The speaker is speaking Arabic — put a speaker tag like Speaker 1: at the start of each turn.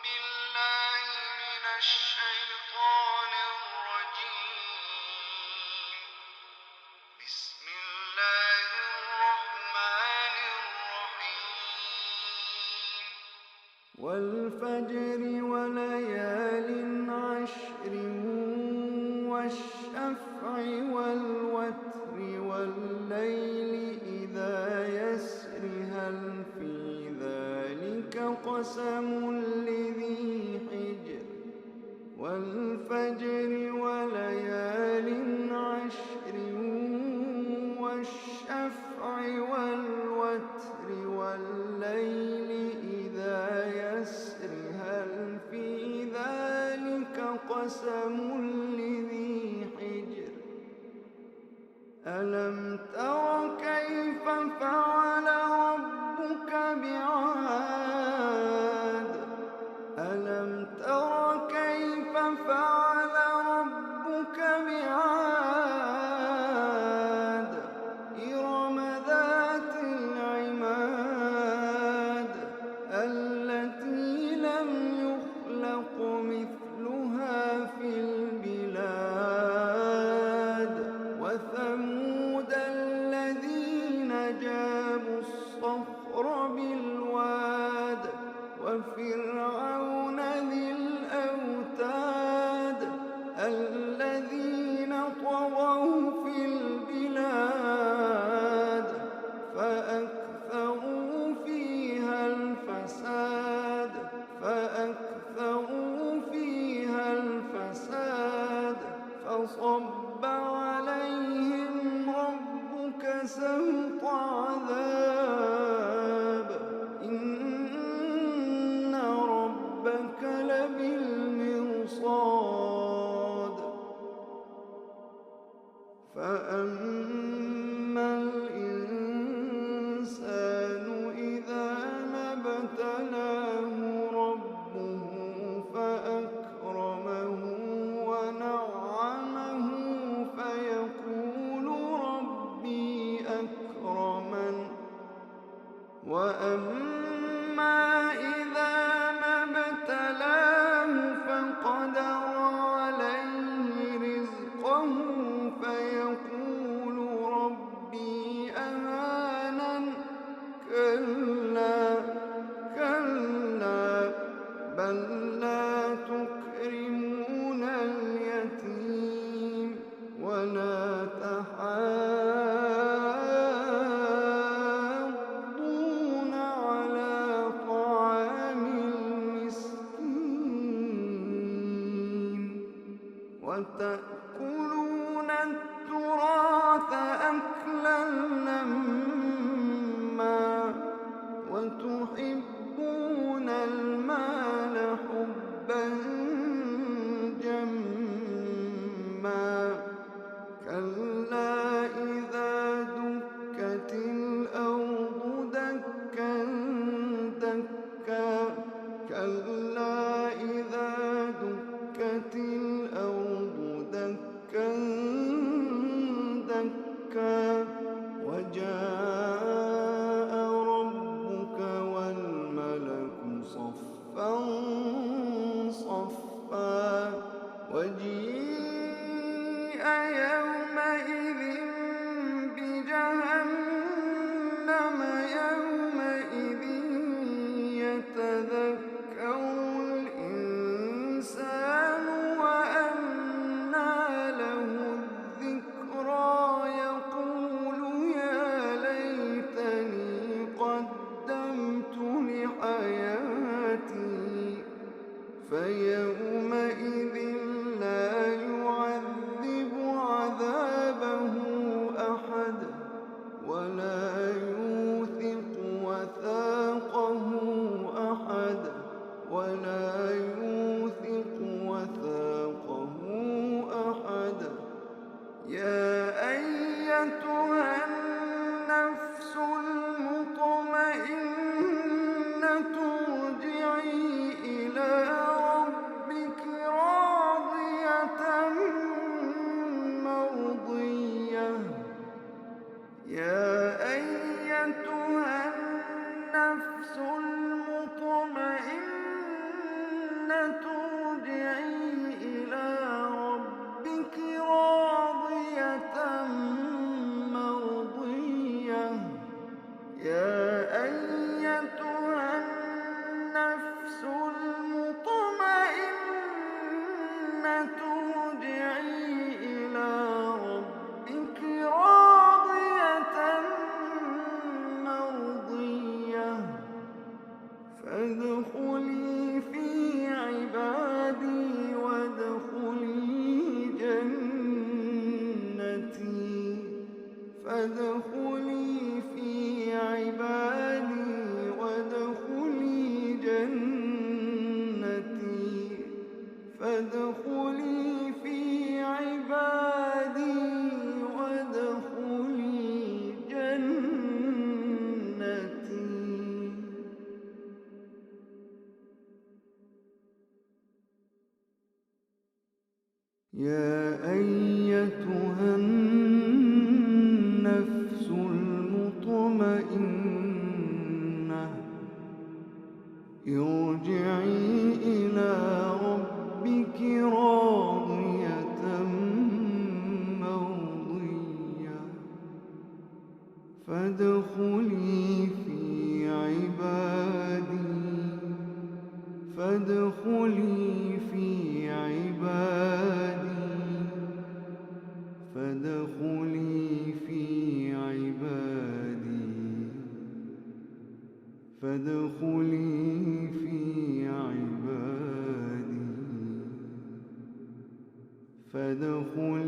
Speaker 1: بالله من الشيطان الرجيم. بسم الله الرحمن الرحيم.
Speaker 2: والفجر وليال عشر والشفع والوتر والليل إذا يسر هل في ذلك قسم لذي حجر والفجر وليال عشر والشفع والوتر والليل إذا يسر هل في ذلك قسم لذي حجر ألم تر كيف فعل ربك بعاد ألم تر كيف فعل ربك بعاد إرم ذات العماد التي لم يخلق مثلها في البلاد وثمود الذين جابوا الصخر بالواد وفرعون ذي الأوتاد الذين طغوا في البلاد فأكثروا فيها الفساد فصب عليهم ربك سوط عذاب إن ربك لبالمرصاد فأما الإنسان إذا ما ابتلاه ربه فأكرمه ونعمه فيقول ربي أكرمن وأما إذا ما ابتلاه فقدر عليه رزقه فيقول ربي أهانن كلا بل لا تكرمون اليتيم ولا تحاضون على طعام المسكين وتأكلون التراث أكلا لما وتحبون المال حبا جما كلا إذا دكت الأرض دكا دكا كلا إذا دكت الأرض دكا دكا وجاء ربك والملك صفا صفا وجيء يومئذ بجهنم يومئذ يتذكر الإنسان وأنى له الذكرى يقول يا ليتني قدمت لحياتي فيومئذ لا يعذب عذابه أحد ولا يوثق وثاقه أحد يا أيتها النفس المطمئنة ارجعي إلى ربك راضية فادخلي في عبادي وادخلي جنتي فادخلي في عبادي وادخلي جنتي فادخلي في عبادي وادخلي جنتي. يا أيتها النفس المطمئنة ارجعي إلى ربك راضية مرضية فادخلي في عبادي فادخلي في عبادي فادخلي في عبادي فادخلي في عبادي فادخلي